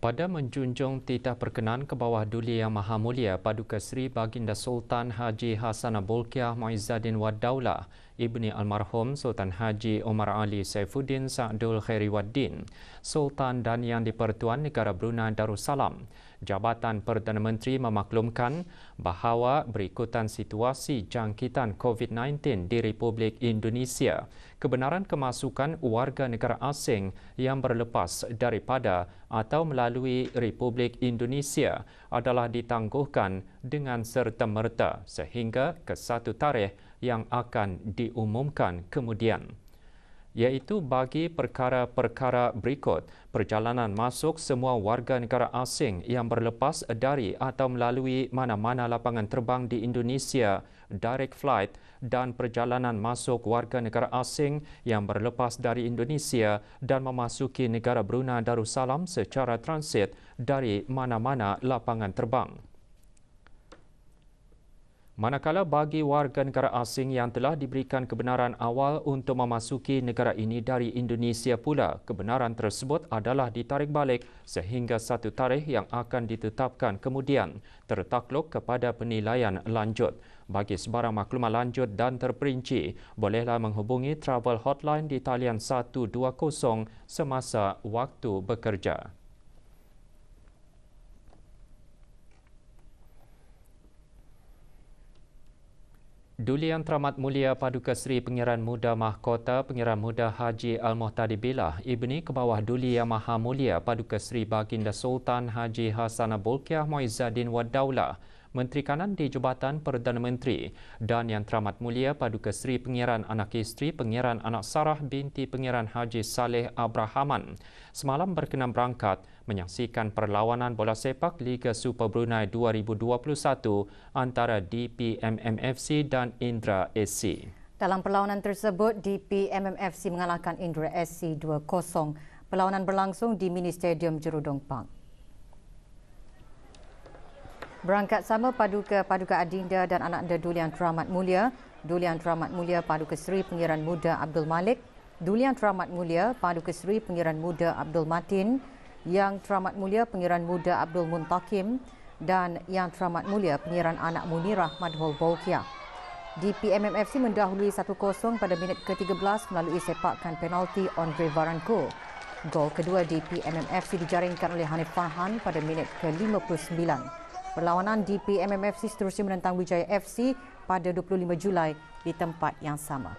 Pada menjunjung titah perkenan ke bawah Duli Yang Maha Mulia Paduka Seri Baginda Sultan Haji Hassanah Bolkiah Muizzaddin Wad Daulah, Ibni Almarhum Sultan Haji Omar Ali Saifuddin Sa'dul Khairiwaddin, Sultan dan Yang di-Pertuan Negara Brunei Darussalam, Jabatan Perdana Menteri memaklumkan bahawa berikutan situasi jangkitan COVID-19 di Republik Indonesia, kebenaran kemasukan warga negara asing yang berlepas daripada atau melalui Republik Indonesia adalah ditangguhkan dengan serta-merta sehingga ke satu tarikh yang akan diumumkan kemudian, iaitu bagi perkara-perkara berikut: perjalanan masuk semua warga negara asing yang berlepas dari atau melalui mana-mana lapangan terbang di Indonesia, direct flight, dan perjalanan masuk warga negara asing yang berlepas dari Indonesia dan memasuki negara Brunei Darussalam secara transit dari mana-mana lapangan terbang. Manakala bagi warga negara asing yang telah diberikan kebenaran awal untuk memasuki negara ini dari Indonesia pula, kebenaran tersebut adalah ditarik balik sehingga satu tarikh yang akan ditetapkan kemudian, tertakluk kepada penilaian lanjut. Bagi sebarang maklumat lanjut dan terperinci, bolehlah menghubungi travel hotline di talian 120 semasa waktu bekerja. Duli Yang Teramat Mulia Paduka Seri Pengiran Muda Mahkota Pengiran Muda Haji Al-Muhtadi Billah, Ibni Kebawah Duli Yang Maha Mulia Paduka Seri Baginda Sultan Haji Hassanah Bolkiah Muizzaddin Wad Daulah, Menteri Kanan di Jabatan Perdana Menteri, dan Yang Teramat Mulia Paduka Seri Pengiran Anak Isteri Pengiran Anak Sarah binti Pengiran Haji Saleh Abrahaman semalam berkenan berangkat menyaksikan perlawanan bola sepak Liga Super Brunei 2021 antara DPMMFC dan Indra SC. Dalam perlawanan tersebut, DPMMFC mengalahkan Indra SC 2-0. Perlawanan berlangsung di Mini Stadium Jerudong Park. Berangkat sama Paduka Adinda dan anak anda Duli Yang Teramat Mulia, Duli Yang Teramat Mulia Paduka Seri Pengiran Muda Abdul Malik, Duli Yang Teramat Mulia Paduka Seri Pengiran Muda Abdul Matin, Yang Teramat Mulia Pengiran Muda Abdul Muntakim dan Yang Teramat Mulia Pengiran Anak Munirah Madhol Bolkiah. DPMMFC mendahului 1-0 pada minit ke-13 melalui sepakan penalti Andre Varanko. Gol kedua DPMMFC dijaringkan oleh Hanif Farhan pada minit ke-59. Perlawanan DPMMFC seterusnya menentang Wijaya FC pada 25 Julai di tempat yang sama.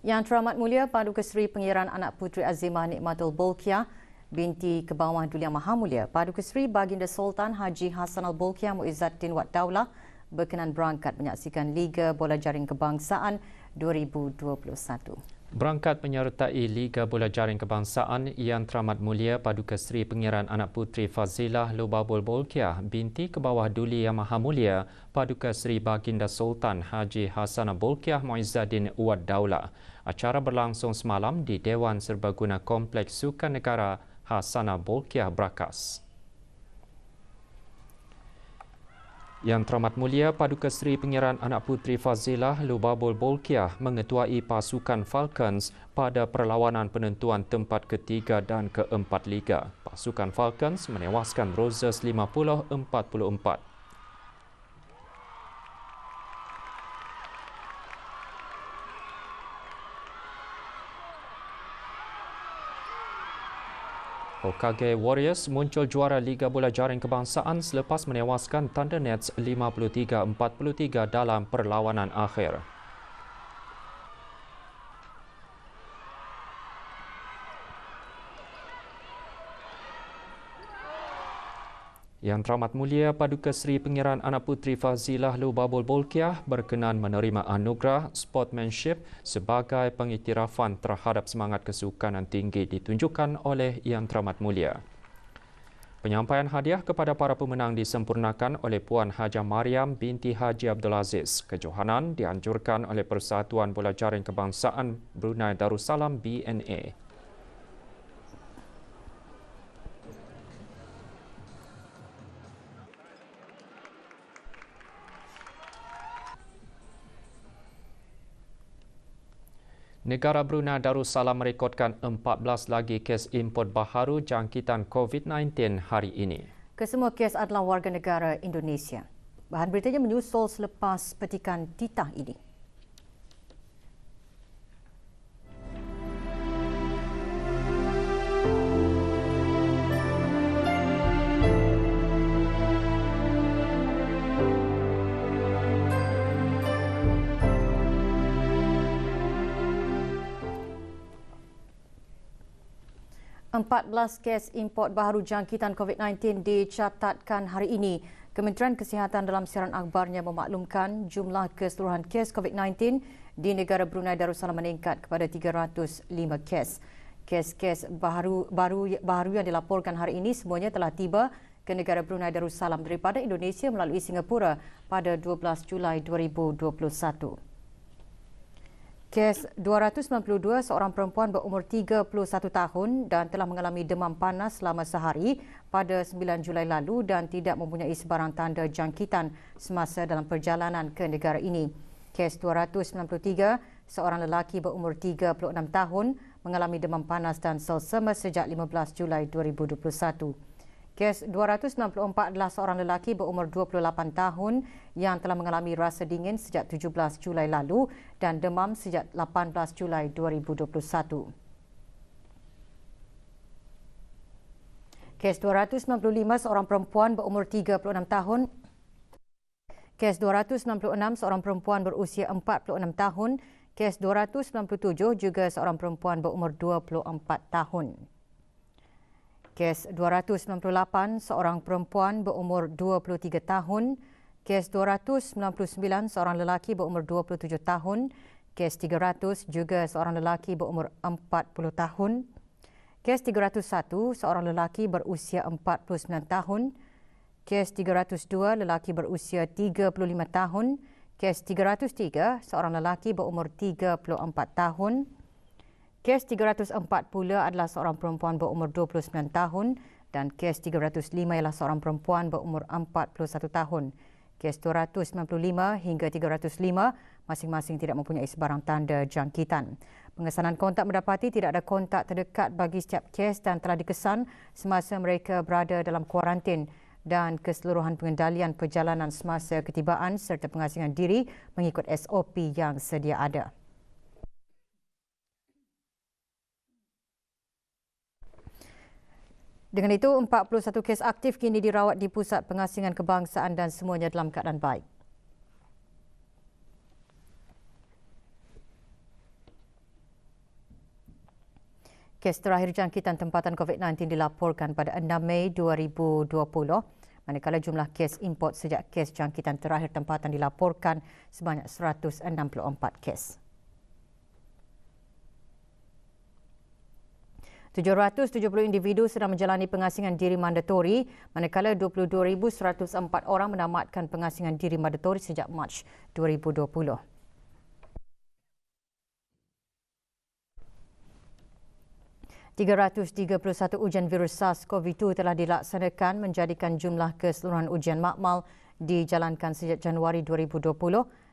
Yang Teramat Mulia Paduka Seri Pengiran Anak Puteri Azimah Nikmatul Bolkiah binti Kebawah Duli Yang Maha Mulia Paduka Seri Baginda Sultan Haji Hassanah Bolkiah Muizzaddin Wad Daulah berkenan berangkat menyaksikan Liga Bola Jaring Kebangsaan 2021. Berangkat menyertai Liga Bola Jaring Kebangsaan, Yang Teramat Mulia Paduka Seri Pengiran Anak Puteri Fazilah Lubabul Bolkiah binti Kebawah Duli Yang Maha Mulia Paduka Seri Baginda Sultan Haji Hassanah Bolkiah Muizzaddin Wad Daulah. Acara berlangsung semalam di Dewan Serbaguna Kompleks Sukan Negara Hassanah Bolkiah Brakas. Yang Teramat Mulia Paduka Seri Pengiran Anak Puteri Fazilah Lubabul Bolkiah mengetuai pasukan Falcons pada perlawanan penentuan tempat ketiga dan keempat Liga. Pasukan Falcons menewaskan Roses 50-44. Hokage Warriors muncul juara Liga Bola Jaring Kebangsaan selepas menewaskan Thundernets 53-43 dalam perlawanan akhir. Yang Teramat Mulia Paduka Seri Pengiran Anak Puteri Fazilah Lubabul Bolkiah berkenan menerima anugerah Sportsmanship sebagai pengiktirafan terhadap semangat kesukanan tinggi ditunjukkan oleh Yang Teramat Mulia. Penyampaian hadiah kepada para pemenang disempurnakan oleh Puan Hajah Mariam binti Haji Abdul Aziz. Kejohanan dianjurkan oleh Persatuan Bola Jaring Kebangsaan Brunei Darussalam BNA. Negara Brunei Darussalam merekodkan 14 lagi kes import baharu jangkitan COVID-19 hari ini. Kesemua kes adalah warga negara Indonesia. Bahan beritanya menyusul selepas petikan titah ini. Empat belas kes import baharu jangkitan COVID-19 dicatatkan hari ini. Kementerian Kesihatan dalam siaran akhbarnya memaklumkan jumlah keseluruhan kes COVID-19 di negara Brunei Darussalam meningkat kepada 305 kes. Kes-kes baru yang dilaporkan hari ini semuanya telah tiba ke negara Brunei Darussalam daripada Indonesia melalui Singapura pada 12 Julai 2021. Kes 292 seorang perempuan berumur 31 tahun dan telah mengalami demam panas selama sehari pada 9 Julai lalu dan tidak mempunyai sebarang tanda jangkitan semasa dalam perjalanan ke negara ini. Kes 293 seorang lelaki berumur 36 tahun mengalami demam panas dan selsema sejak 15 Julai 2021. Kes 294 adalah seorang lelaki berumur 28 tahun yang telah mengalami rasa dingin sejak 17 Julai lalu dan demam sejak 18 Julai 2021. Kes 295 seorang perempuan berumur 36 tahun. Kes 296 seorang perempuan berusia 46 tahun. Kes 297 juga seorang perempuan berumur 24 tahun. Kes 298 seorang perempuan berumur 23 tahun. Kes 299 seorang lelaki berumur 27 tahun. Kes 300 juga seorang lelaki berumur 40 tahun. Kes 301 seorang lelaki berusia 49 tahun. Kes 302 lelaki berusia 35 tahun. Kes 303 seorang lelaki berumur 34 tahun. Kes 304 pula adalah seorang perempuan berumur 29 tahun dan kes 305 ialah seorang perempuan berumur 41 tahun. Kes 295 hingga 305 masing-masing tidak mempunyai sebarang tanda jangkitan. Pengesanan kontak mendapati tidak ada kontak terdekat bagi setiap kes dan telah dikesan semasa mereka berada dalam kuarantin dan keseluruhan pengendalian perjalanan semasa ketibaan serta pengasingan diri mengikut SOP yang sedia ada. Dengan itu, 41 kes aktif kini dirawat di Pusat Pengasingan Kebangsaan dan semuanya dalam keadaan baik. Kes terakhir jangkitan tempatan COVID-19 dilaporkan pada 6 Mei 2020, manakala jumlah kes import sejak kes jangkitan terakhir tempatan dilaporkan sebanyak 164 kes. 770 individu sedang menjalani pengasingan diri mandatori, manakala 22,104 orang menamatkan pengasingan diri mandatori sejak Mac 2020. ...331 ujian virus SARS-CoV-2 telah dilaksanakan menjadikan jumlah keseluruhan ujian makmal dijalankan sejak Januari 2020,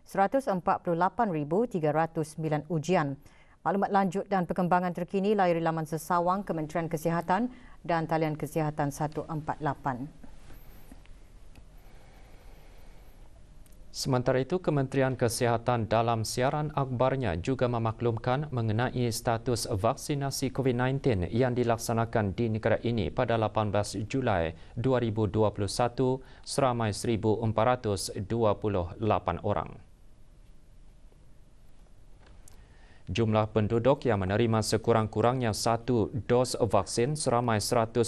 148,309 ujian. Maklumat lanjut dan perkembangan terkini layari laman sesawang Kementerian Kesihatan dan talian Kesihatan 148. Sementara itu, Kementerian Kesihatan dalam siaran akhbarnya juga memaklumkan mengenai status vaksinasi COVID-19 yang dilaksanakan di negara ini pada 18 Julai 2021 seramai 1,428 orang. Jumlah penduduk yang menerima sekurang-kurangnya satu dos vaksin seramai 110,814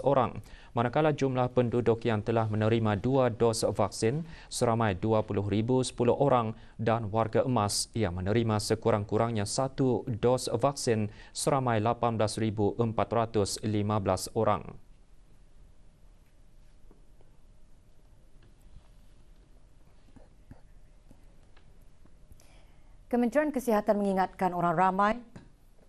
orang, manakala jumlah penduduk yang telah menerima 2 dos vaksin seramai 20,010 orang dan warga emas yang menerima sekurang-kurangnya 1 dos vaksin seramai 18,415 orang. Kementerian Kesihatan mengingatkan orang ramai,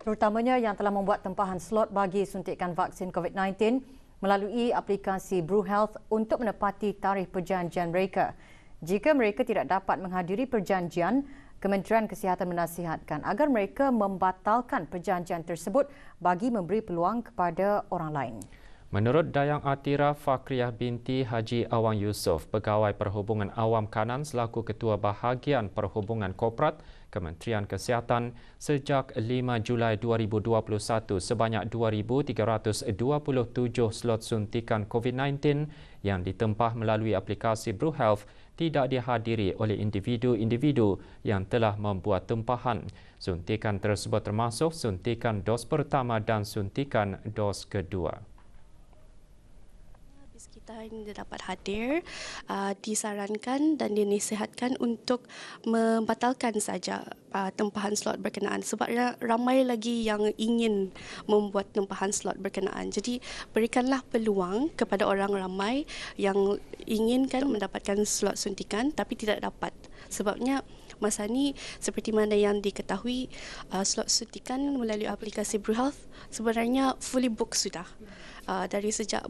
terutamanya yang telah membuat tempahan slot bagi suntikan vaksin COVID-19 melalui aplikasi BruHealth untuk menepati tarikh perjanjian mereka. Jika mereka tidak dapat menghadiri perjanjian, Kementerian Kesihatan menasihatkan agar mereka membatalkan perjanjian tersebut bagi memberi peluang kepada orang lain. Menurut Dayang Atira Fakriyah binti Haji Awang Yusof, Pegawai Perhubungan Awam Kanan selaku Ketua Bahagian Perhubungan Korporat Kementerian Kesihatan, sejak 5 Julai 2021 sebanyak 2,327 slot suntikan COVID-19 yang ditempah melalui aplikasi BruHealth tidak dihadiri oleh individu-individu yang telah membuat tempahan. Suntikan tersebut termasuk suntikan dos pertama dan suntikan dos kedua. Kita yang dapat hadir disarankan dan dinasihatkan untuk membatalkan saja tempahan slot berkenaan sebab ramai lagi yang ingin membuat tempahan slot berkenaan. Jadi berikanlah peluang kepada orang ramai yang inginkan mendapatkan slot suntikan tapi tidak dapat. Sebabnya masa ini seperti mana yang diketahui slot suntikan melalui aplikasi BruHealth sebenarnya fully booked sudah. Dari sejak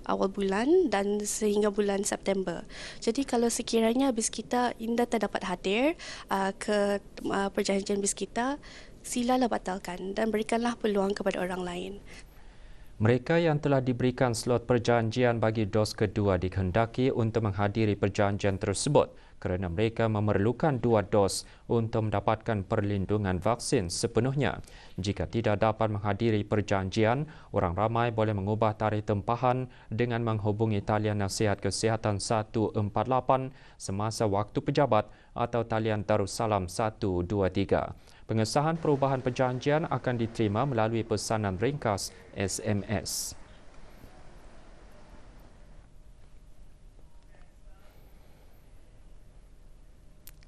awal bulan dan sehingga bulan September. Jadi kalau sekiranya bis kita Indah tak dapat hadir ke perjanjian bis kita, silalah batalkan dan berikanlah peluang kepada orang lain. Mereka yang telah diberikan slot perjanjian bagi dos kedua dikehendaki untuk menghadiri perjanjian tersebut kerana mereka memerlukan 2 dos untuk mendapatkan perlindungan vaksin sepenuhnya. Jika tidak dapat menghadiri perjanjian, orang ramai boleh mengubah tarikh tempahan dengan menghubungi talian nasihat kesihatan 148 semasa waktu pejabat atau talian Darussalam 123. Pengesahan perubahan perjanjian akan diterima melalui pesanan ringkas SMS.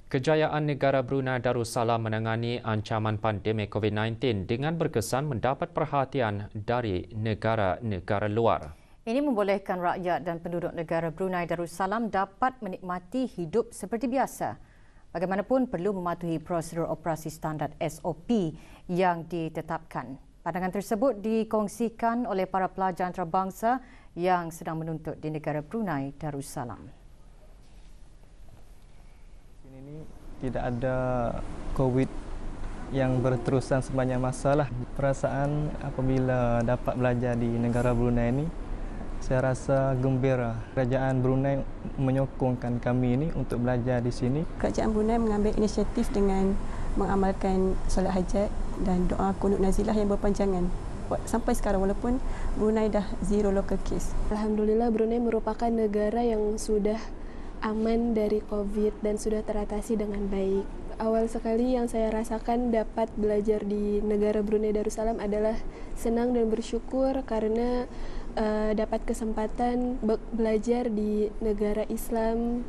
Kejayaan negara Brunei Darussalam menangani ancaman pandemik COVID-19 dengan berkesan mendapat perhatian dari negara-negara luar. Ini membolehkan rakyat dan penduduk negara Brunei Darussalam dapat menikmati hidup seperti biasa. Bagaimanapun perlu mematuhi prosedur operasi standard SOP yang ditetapkan. Pandangan tersebut dikongsikan oleh para pelajar antarabangsa yang sedang menuntut di negara Brunei Darussalam. Ini tidak ada COVID yang berterusan sebanyak masalah. Perasaan apabila dapat belajar di negara Brunei ini, saya rasa gembira. Kerajaan Brunei menyokongkan kami ini untuk belajar di sini. Kerajaan Brunei mengambil inisiatif dengan mengamalkan solat hajat dan doa kunut nazilah yang berpanjangan. Sampai sekarang walaupun Brunei dah zero local case. Alhamdulillah Brunei merupakan negara yang sudah aman dari COVID dan sudah teratasi dengan baik. Awal sekali yang saya rasakan dapat belajar di negara Brunei Darussalam adalah senang dan bersyukur karena dapat kesempatan belajar di negara Islam.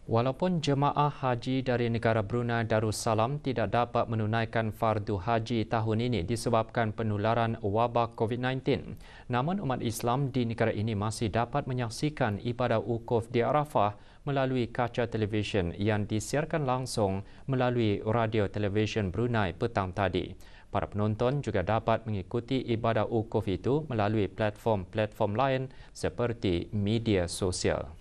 Walaupun jemaah haji dari negara Brunei Darussalam tidak dapat menunaikan fardu haji tahun ini disebabkan penularan wabak COVID-19, namun umat Islam di negara ini masih dapat menyaksikan ibadah wukuf di Arafah melalui kaca televisyen yang disiarkan langsung melalui radio televisyen Brunei petang tadi. Para penonton juga dapat mengikuti ibadah wukuf itu melalui platform-platform lain seperti media sosial.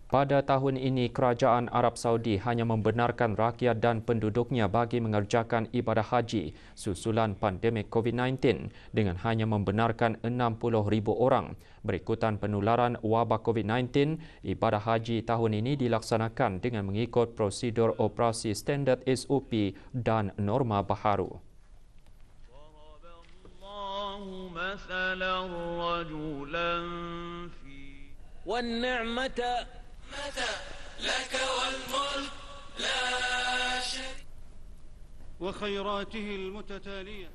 Pada tahun ini, Kerajaan Arab Saudi hanya membenarkan rakyat dan penduduknya bagi mengerjakan ibadah haji susulan pandemik COVID-19 dengan hanya membenarkan 60,000 orang. Berikutan penularan wabak COVID-19, ibadah haji tahun ini dilaksanakan dengan mengikut prosedur operasi standard SOP dan norma baharu. متى لك والملك لا شريك وخيراته المتتالية.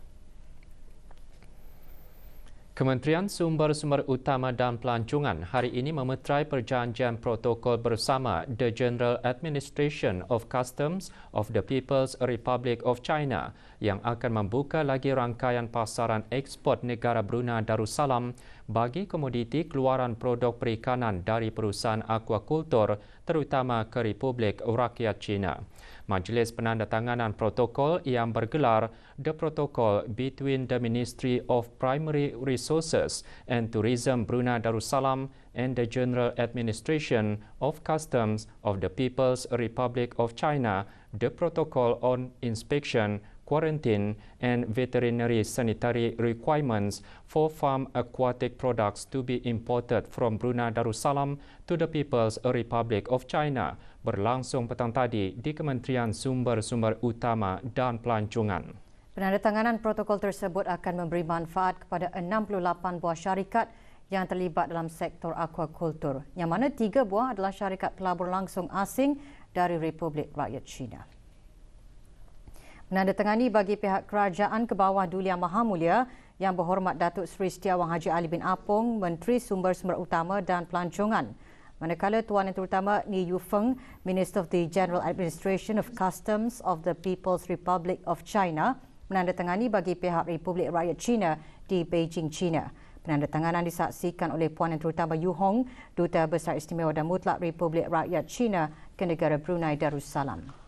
Kementerian Sumber-Sumber Utama dan Pelancongan hari ini memeterai perjanjian protokol bersama The General Administration of Customs of the People's Republic of China yang akan membuka lagi rangkaian pasaran ekspor negara Brunei Darussalam bagi komoditi keluaran produk perikanan dari perusahaan akuakultur terutama ke Republik Rakyat China. Majlis penandatanganan protokol yang bergelar The Protocol between the Ministry of Primary Resources and Tourism Brunei Darussalam and the General Administration of Customs of the People's Republic of China, the Protocol on Inspection, Quarantine and Veterinary Sanitary Requirements for Farm Aquatic Products to be imported from Brunei Darussalam to the People's Republic of China berlangsung petang tadi di Kementerian Sumber-Sumber Utama dan Pelancongan. Penandatanganan protokol tersebut akan memberi manfaat kepada 68 buah syarikat yang terlibat dalam sektor akuakultur, yang mana 3 buah adalah syarikat pelabur langsung asing dari Republik Rakyat China. Menandatangani bagi pihak Kerajaan ke bawah Duli Yang Maha Mulia Yang Berhormat Datuk Seri Setiawang Haji Ali bin Apong, Menteri Sumber-Sumber Utama dan Pelancongan. Manakala Tuan Yang Terutama Ni Yufeng, Minister of the General Administration of Customs of the People's Republic of China, menandatangani bagi pihak Republik Rakyat China di Beijing, China. Penandatanganan disaksikan oleh Puan Yang Terutama Yu Hong, Duta Besar Istimewa dan Mutlak Republik Rakyat China ke negara Brunei Darussalam.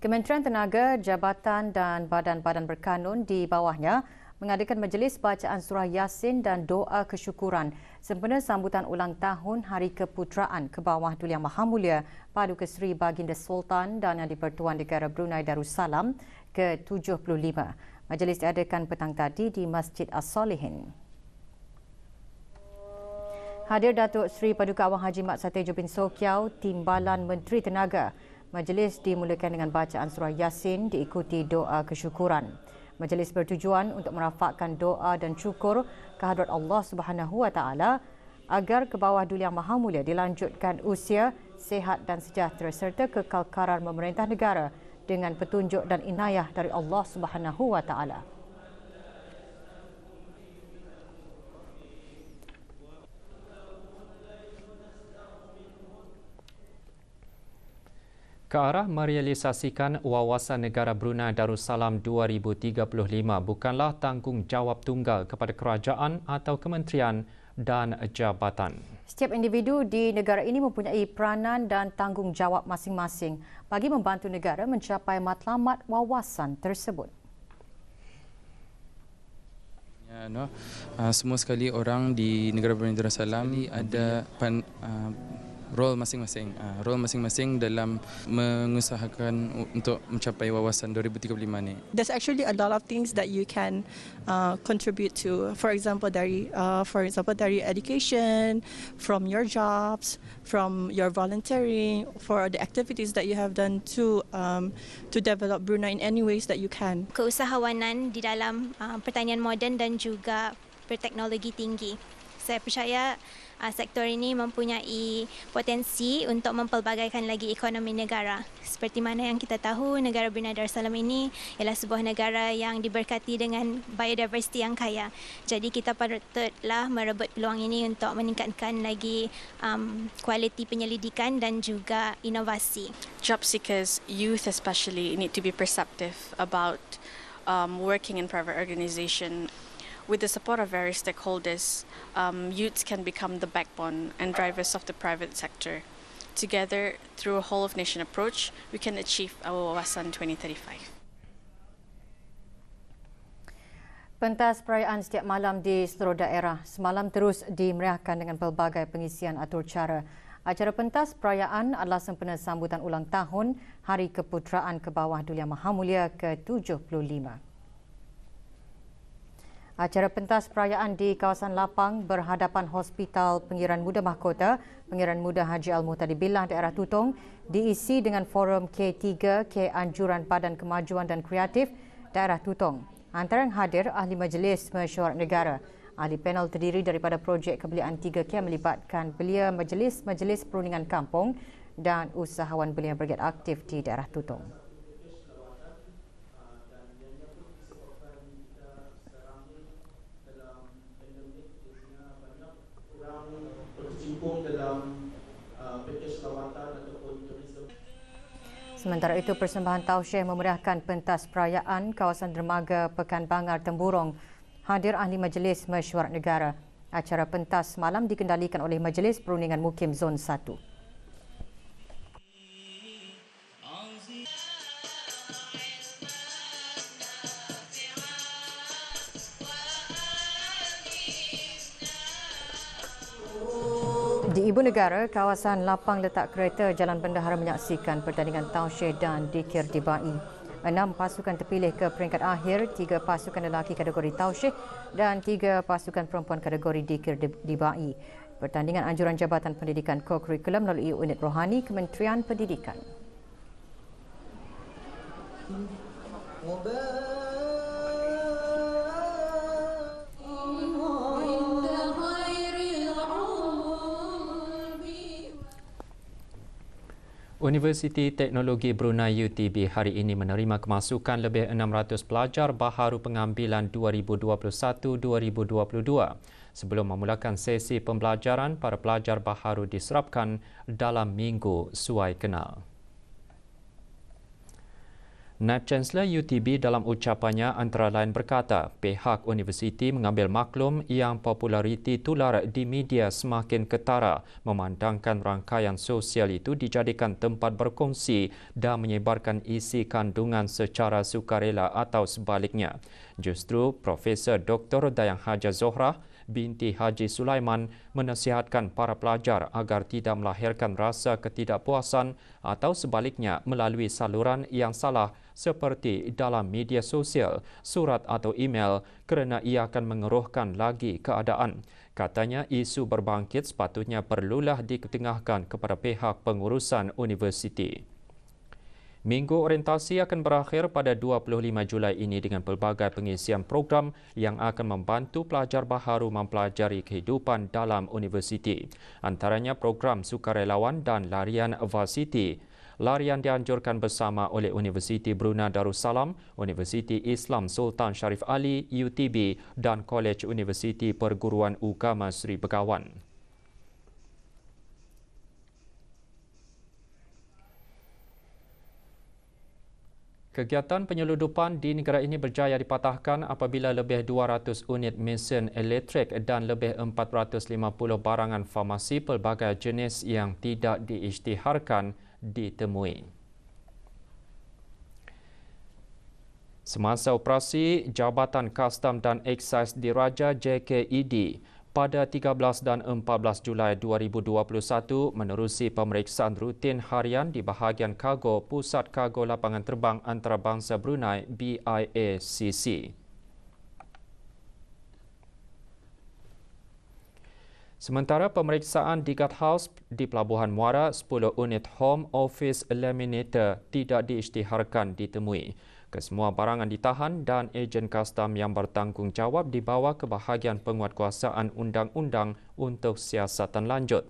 Kementerian Tenaga, Jabatan dan badan-badan berkanun di bawahnya mengadakan majlis bacaan surah Yasin dan doa kesyukuran sempena sambutan ulang tahun Hari Keputeraan ke bawah Duli Yang Maha Mulia Paduka Seri Baginda Sultan dan Yang di-Pertuan Negara Brunei Darussalam ke-75. Majlis diadakan petang tadi di Masjid As-Solihin. Hadir Datuk Seri Paduka Awang Haji Mat Satejo bin Sokiau, Timbalan Menteri Tenaga. Majlis dimulakan dengan bacaan surah Yasin diikuti doa kesyukuran. Majlis bertujuan untuk merafakkan doa dan syukur kehadrat Allah Subhanahu Wa Taala agar ke bawah Duli Yang Maha Mulia dilanjutkan usia, sihat dan sejahtera serta kekal karar memerintah negara dengan petunjuk dan inayah dari Allah Subhanahu Wa Taala. Ke arah merealisasikan Wawasan Negara Brunei Darussalam 2035 bukanlah tanggungjawab tunggal kepada kerajaan atau kementerian dan jabatan. Setiap individu di negara ini mempunyai peranan dan tanggungjawab masing-masing bagi membantu negara mencapai matlamat wawasan tersebut. Semua sekali orang di negara Brunei Darussalam ada role masing-masing dalam mengusahakan untuk mencapai wawasan 2035 ni. There's actually a lot of things that you can contribute to. For example, dari education, from your jobs, from your volunteering, for the activities that you have done to develop Brunei in any ways that you can. Keusahawanan di dalam pertanian moden dan juga berteknologi tinggi. Saya percaya sektor ini mempunyai potensi untuk mempelbagaikan lagi ekonomi negara. Seperti mana yang kita tahu, negara Brunei Darussalam ini ialah sebuah negara yang diberkati dengan biodiversiti yang kaya. Jadi kita patutlah merebut peluang ini untuk meningkatkan lagi kualiti penyelidikan dan juga inovasi. Job seekers, youth especially, need to be perceptive about working in private organisation. With the support of various stakeholders, youths can become the backbone and drivers of the private sector. Together, through a whole-of-nation approach, we can achieve our Wawasan 2035. Pentas perayaan setiap malam di seluruh daerah semalam terus dimeriahkan dengan pelbagai pengisian atur cara. Acara pentas perayaan adalah sempena sambutan ulang tahun Hari Keputeraan ke bawah Duli Yang Maha Mulia ke-75. Acara pentas perayaan di kawasan lapang berhadapan Hospital Pengiran Muda Mahkota, Pengiran Muda Haji Al-Muhtadi Billah daerah Tutong diisi dengan forum K3 Keanjuran Badan Kemajuan dan Kreatif daerah Tutong. Antara yang hadir ahli majlis mesyuarat negara. Ahli panel terdiri daripada projek kebelian 3K yang melibatkan belia majlis-majlis perundingan kampung dan usahawan belia yang bergiat aktif di daerah Tutong. Dalam package lawatan Sementara itu, persembahan tausiah memeriahkan pentas perayaan kawasan dermaga Pekan Bangar Temburong. Hadir ahli Majlis Mesyuarat Negara. Acara pentas malam dikendalikan oleh Majlis Perundingan Mukim Zon 1. Di Ibu Negara, kawasan lapang letak kereta Jalan Bendahara menyaksikan pertandingan tausiah dan dikir dibai. 6 pasukan terpilih ke peringkat akhir, 3 pasukan lelaki kategori tausiah dan 3 pasukan perempuan kategori dikir dibai. Pertandingan anjuran Jabatan Pendidikan Co-Curriculum melalui Unit Rohani Kementerian Pendidikan. Universiti Teknologi Brunei UTB hari ini menerima kemasukan lebih 600 pelajar baharu pengambilan 2021-2022. Sebelum memulakan sesi pembelajaran, para pelajar baharu diserapkan dalam minggu suai kenal. Naib Chancellor UTB dalam ucapannya antara lain berkata, pihak universiti mengambil maklum yang populariti tular di media semakin ketara memandangkan rangkaian sosial itu dijadikan tempat berkongsi dan menyebarkan isi kandungan secara sukarela atau sebaliknya. Justru Profesor Dr. Dayang Haja Zohrah binti Haji Sulaiman menasihatkan para pelajar agar tidak melahirkan rasa ketidakpuasan atau sebaliknya melalui saluran yang salah seperti dalam media sosial, surat atau email kerana ia akan mengeruhkan lagi keadaan. Katanya isu berbangkit sepatutnya perlulah diketengahkan kepada pihak pengurusan universiti. Minggu orientasi akan berakhir pada 25 Julai ini dengan pelbagai pengisian program yang akan membantu pelajar baharu mempelajari kehidupan dalam universiti. Antaranya program sukarelawan dan larian varsity. Larian dianjurkan bersama oleh Universiti Brunei Darussalam, Universiti Islam Sultan Sharif Ali UTB dan Kolej Universiti Perguruan Agama Sri Begawan. Kegiatan penyeludupan di negara ini berjaya dipatahkan apabila lebih 200 unit mesin elektrik dan lebih 450 barangan farmasi pelbagai jenis yang tidak diisytiharkan ditemui. Semasa operasi Jabatan Kastam dan Eksais Diraja JKED pada 13 dan 14 Julai 2021 menerusi pemeriksaan rutin harian di bahagian kargo Pusat Kargo Lapangan Terbang Antarabangsa Brunei BIACC. Sementara pemeriksaan di Guardhouse di Pelabuhan Muara, 10 unit home office laminator tidak diisytiharkan ditemui. Kesemua barangan ditahan dan ejen kastam yang bertanggungjawab dibawa ke bahagian penguatkuasaan undang-undang untuk siasatan lanjut.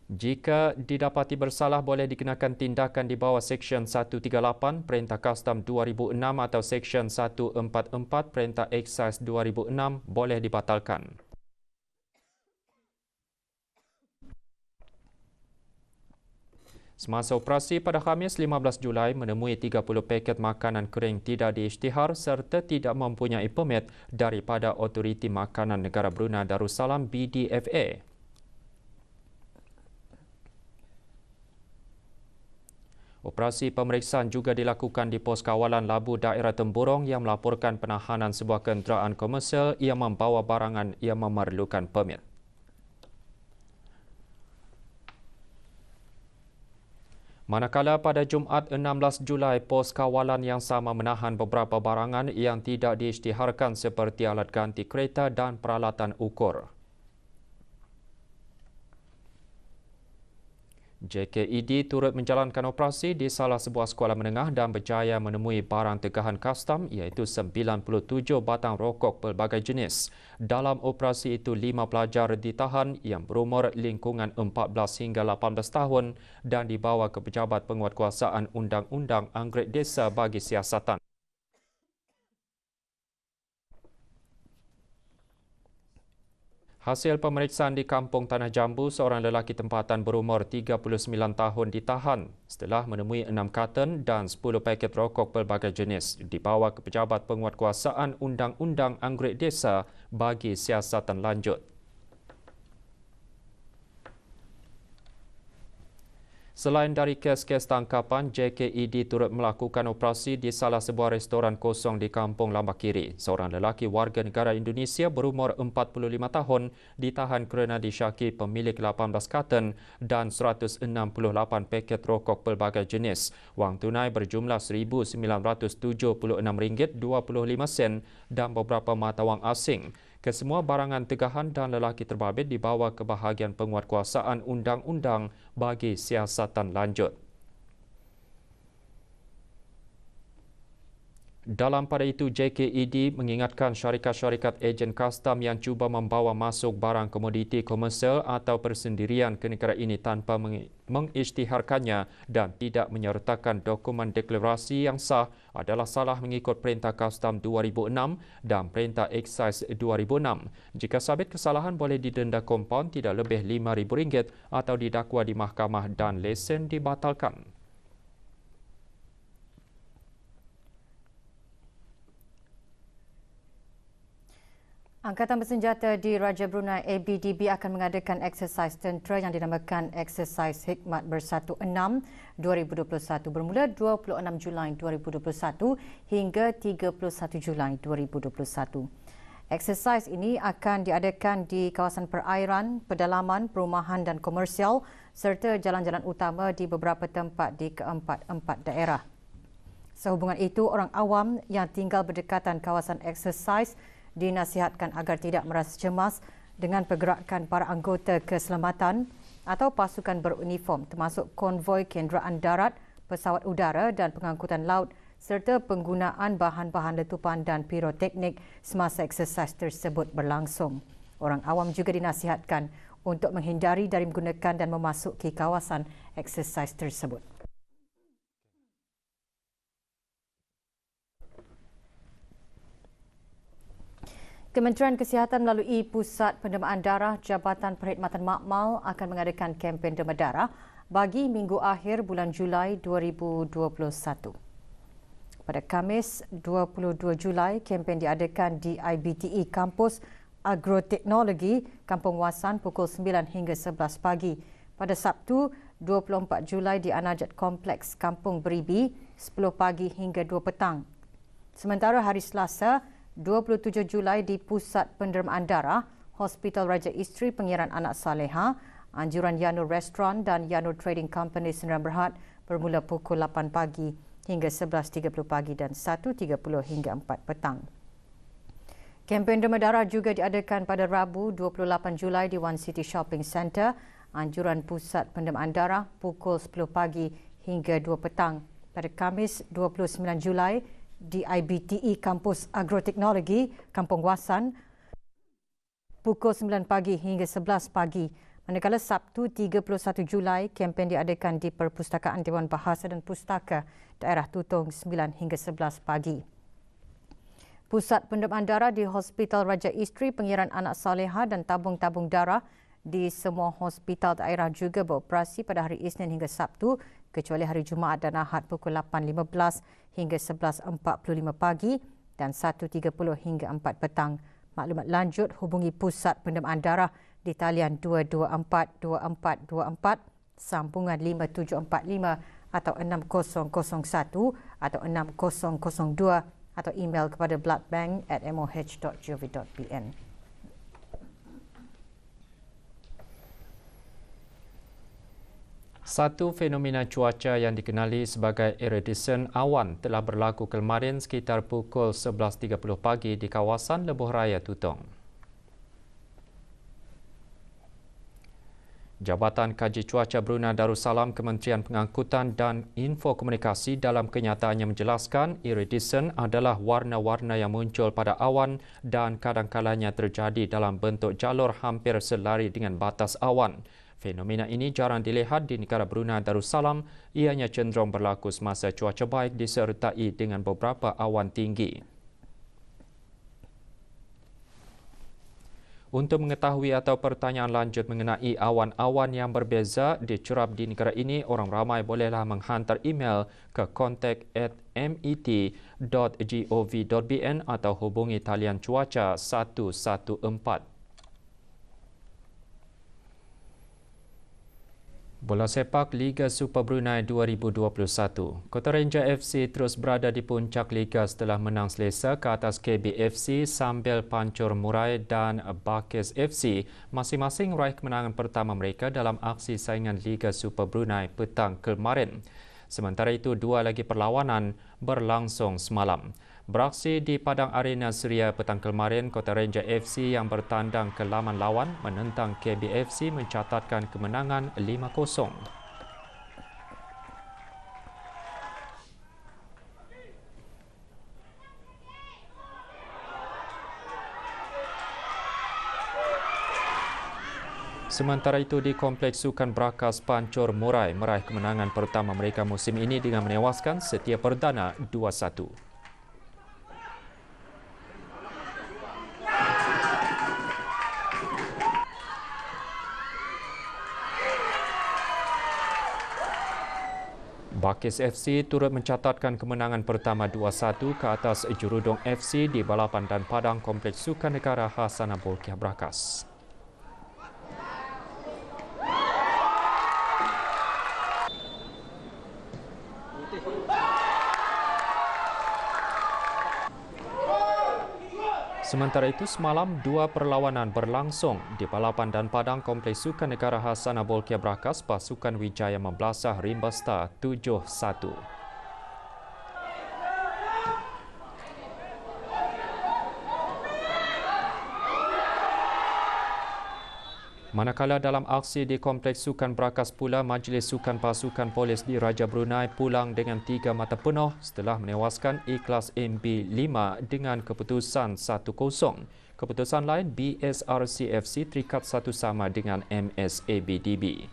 Jika didapati bersalah boleh dikenakan tindakan di bawah Seksyen 138 Perintah Kastam 2006 atau Seksyen 144 Perintah Eksais 2006 boleh dibatalkan. Semasa operasi pada Khamis 15 Julai menemui 30 paket makanan kering tidak diisytihar serta tidak mempunyai permit daripada Otoriti Makanan Negara Brunei Darussalam BDFA. Operasi pemeriksaan juga dilakukan di pos kawalan Labu Daerah Temburong yang melaporkan penahanan sebuah kenderaan komersial yang membawa barangan yang memerlukan permit. Manakala pada Jumaat 16 Julai, pos kawalan yang sama menahan beberapa barangan yang tidak diisytiharkan seperti alat ganti kereta dan peralatan ukur. JKED turut menjalankan operasi di salah sebuah sekolah menengah dan berjaya menemui barang tegahan kastam iaitu 97 batang rokok pelbagai jenis. Dalam operasi itu, 5 pelajar ditahan yang berumur lingkungan 14 hingga 18 tahun dan dibawa ke Pejabat Penguatkuasaan Undang-Undang Anggrek Desa bagi siasatan. Hasil pemeriksaan di Kampung Tanah Jambu, seorang lelaki tempatan berumur 39 tahun ditahan setelah menemui 6 karton dan 10 paket rokok pelbagai jenis dibawa ke Pejabat Penguatkuasaan Undang-Undang Anggrek Desa bagi siasatan lanjut. Selain dari kes-kes tangkapan, JKED turut melakukan operasi di salah sebuah restoran kosong di Kampung Lambak Kiri. Seorang lelaki warga negara Indonesia berumur 45 tahun ditahan kerana disyaki pemilik 18 karton dan 168 paket rokok pelbagai jenis. Wang tunai berjumlah RM1,976.25 dan beberapa mata wang asing. Kesemua barangan tegahan dan lelaki terbabit dibawa ke bahagian penguatkuasaan undang-undang bagi siasatan lanjut. Dalam pada itu, JKED mengingatkan syarikat-syarikat ejen kastam yang cuba membawa masuk barang komoditi komersial atau persendirian ke negara ini tanpa mengisytiharkannya dan tidak menyertakan dokumen deklarasi yang sah adalah salah mengikut Perintah Kastam 2006 dan Perintah Eksais 2006. Jika sabit kesalahan, boleh didenda kompaun tidak lebih RM5,000 atau didakwa di mahkamah dan lesen dibatalkan. Angkatan Bersenjata di Raja Brunei ABDB akan mengadakan eksersis tentera yang dinamakan Eksersis Hikmat Bersatu 6 2021 bermula 26 Julai 2021 hingga 31 Julai 2021. Eksersis ini akan diadakan di kawasan perairan, pedalaman, perumahan dan komersial serta jalan-jalan utama di beberapa tempat di keempat-empat daerah. Sehubungan itu, orang awam yang tinggal berdekatan kawasan eksersis dinasihatkan agar tidak merasa cemas dengan pergerakan para anggota keselamatan atau pasukan beruniform termasuk konvoi kenderaan darat, pesawat udara dan pengangkutan laut serta penggunaan bahan-bahan letupan dan piroteknik semasa eksersis tersebut berlangsung. Orang awam juga dinasihatkan untuk menghindari dari menggunakan dan memasuki kawasan eksersis tersebut. Kementerian Kesihatan melalui Pusat Pendemaan Darah Jabatan Perkhidmatan Makmal akan mengadakan kempen demam darah bagi minggu akhir bulan Julai 2021. Pada Khamis 22 Julai, kempen diadakan di IBTE Kampus Agroteknologi Kampung Wasan pukul 9 hingga 11 pagi. Pada Sabtu 24 Julai di Anajat Kompleks Kampung Beribi 10 pagi hingga 2 petang. Sementara hari Selasa 27 Julai di Pusat Pendermaan Darah, Hospital Raja Isteri Pengiran Anak Saleha, anjuran Yanur Restaurant dan Yanur Trading Company Sdn Bhd bermula pukul 8 pagi hingga 11.30 pagi dan 1.30 hingga 4 petang. Kempen demam darah juga diadakan pada Rabu 28 Julai di One City Shopping Centre, anjuran Pusat Pendemaan Darah pukul 10 pagi hingga 2 petang. Pada Khamis 29 Julai di IBTE Kampus Agroteknologi Kampung Wasan pukul 9 pagi hingga 11 pagi. Manakala Sabtu 31 Julai, kempen diadakan di Perpustakaan Dewan Bahasa dan Pustaka Daerah Tutong 9 hingga 11 pagi. Pusat Pendemaan Darah di Hospital Raja Isteri Pengiran Anak Saleha dan tabung-tabung darah di semua hospital daerah juga beroperasi pada hari Isnin hingga Sabtu kecuali hari Jumaat dan Ahad pukul 8.15 hingga 11.45 pagi dan 1.30 hingga 4 petang. Maklumat lanjut hubungi Pusat Pendemaan Darah di talian 224-2424 sambungan 5745 atau 6001 atau 6002 atau email kepada bloodbank@moh.gov.pn. Satu fenomena cuaca yang dikenali sebagai iridescent awan telah berlaku kemarin sekitar pukul 11.30 pagi di kawasan Lebuh Raya Tutong. Jabatan Kaji Cuaca Brunei Darussalam Kementerian Pengangkutan dan Infokomunikasi dalam kenyataannya menjelaskan iridescent adalah warna-warna yang muncul pada awan dan kadang-kadangnya terjadi dalam bentuk jalur hampir selari dengan batas awan. Fenomena ini jarang dilihat di negara Brunei Darussalam, ianya cenderung berlaku semasa cuaca baik disertai dengan beberapa awan tinggi. Untuk mengetahui atau pertanyaan lanjut mengenai awan-awan yang berbeza dicurab di negara ini, orang ramai bolehlah menghantar email ke contact@met.gov.bn atau hubungi talian cuaca 114. Bola sepak Liga Super Brunei 2021. Kota Ranger FC terus berada di puncak Liga setelah menang selesa ke atas KBFC sambil Pancur Murai dan Bakis FC masing-masing raih kemenangan pertama mereka dalam aksi saingan Liga Super Brunei petang kemarin. Sementara itu, dua lagi perlawanan berlangsung semalam. Beraksi di Padang Arena Suria petang kemarin, Kota Ranger FC yang bertandang ke laman lawan menentang KBFC mencatatkan kemenangan 5-0. Sementara itu, di Kompleks Sukan Brakas, Pancur Murai meraih kemenangan pertama mereka musim ini dengan menewaskan Setia Perdana 2-1. Bakis FC turut mencatatkan kemenangan pertama 2-1 ke atas Jurudong FC di balapan dan padang Kompleks Sukan Negara Hasanah Bolkiah Brakas. Sementara itu, semalam dua perlawanan berlangsung di balapan dan padang Kompleks Sukan Negara Hasanah Bolkiah Brakas. Pasukan Wijaya membelasah Rimba Star 7-1. Manakala dalam aksi di Kompleks Sukan Brakas pula, Majlis Sukan Pasukan Polis di Raja Brunei pulang dengan 3 mata penuh setelah menewaskan Ikhlas MB 5 dengan keputusan 1-0. Keputusan lain, BSRCFC terikat 1-1 dengan MSABDB.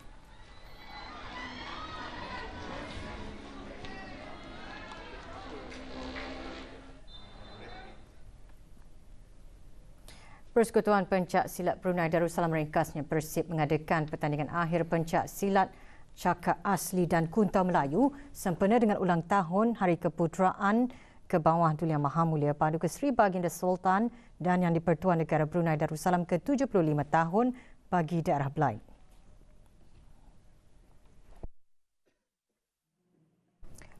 Persekutuan Pencak Silat Brunei Darussalam meringkasnya Persib mengadakan pertandingan akhir pencak silat Cakar Asli dan Kuntau Melayu sempena dengan ulang tahun Hari Keputeraan ke bawah Duli Yang Maha Mulia Paduka Seri Baginda Sultan dan Yang di-Pertuan Negara Brunei Darussalam ke-75 tahun bagi daerah Belait.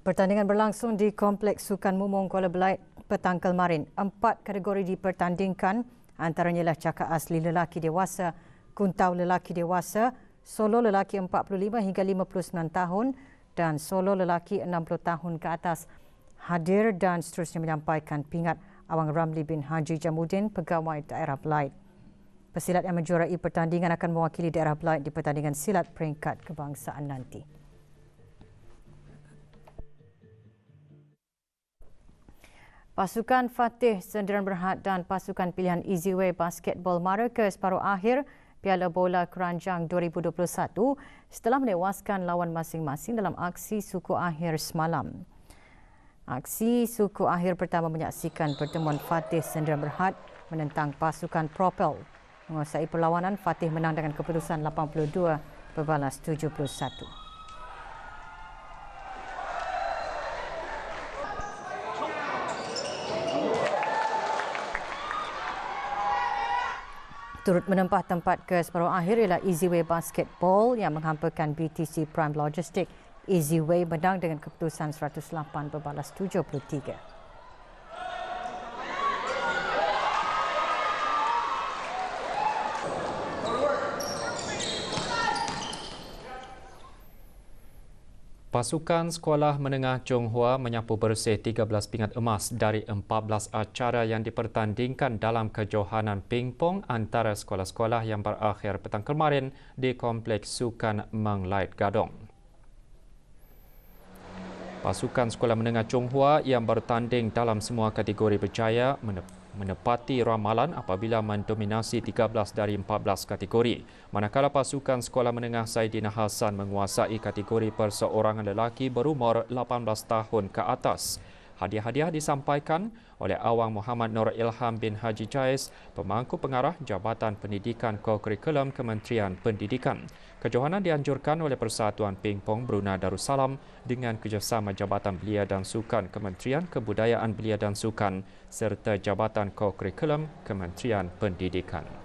Pertandingan berlangsung di Kompleks Sukan Mumung Kuala Belait petang kemarin. 4 kategori dipertandingkan, antaranya ialah Cakar Asli lelaki dewasa, Kuntau lelaki dewasa, Solo lelaki 45 hingga 59 tahun dan Solo lelaki 60 tahun ke atas. Hadir dan seterusnya menyampaikan pingat Awang Ramli bin Haji Jamuddin, Pegawai Daerah Belait. Pesilat yang menjuarai pertandingan akan mewakili daerah Belait di pertandingan silat peringkat kebangsaan nanti. Pasukan Fatih Sendirian Berhad dan pasukan pilihan Easyway Basketball mara ke separuh akhir Piala Bola Keranjang 2021 setelah menewaskan lawan masing-masing dalam aksi suku akhir semalam. Aksi suku akhir pertama menyaksikan pertemuan Fatih Sendirian Berhad menentang pasukan Propel. Menguasai perlawanan, Fatih menang dengan keputusan 82-71. Turut menempah tempat ke separuh akhir ialah Easyway Basketball yang menghampakan BTC Prime Logistic. Easyway menang dengan keputusan 108-73. Pasukan Sekolah Menengah Chonghua menyapu bersih 13 pingat emas dari 14 acara yang dipertandingkan dalam kejohanan pingpong antara sekolah-sekolah yang berakhir petang kemarin di Kompleks Sukan Manglait Gadong. Pasukan Sekolah Menengah Chonghua yang bertanding dalam semua kategori berjaya menepati ramalan apabila mendominasi 13 dari 14 kategori. Manakala pasukan Sekolah Menengah Saidina Hasan menguasai kategori perseorangan lelaki berumur 18 tahun ke atas. Hadiah-hadiah disampaikan oleh Awang Muhammad Nur Ilham bin Haji Jais, Pemangku Pengarah Jabatan Pendidikan Kokurikulum Kementerian Pendidikan. Kejohanan dianjurkan oleh Persatuan Pingpong Brunei Darussalam dengan kerjasama Jabatan Belia dan Sukan Kementerian Kebudayaan Belia dan Sukan serta Jabatan Kokurikulum Kementerian Pendidikan.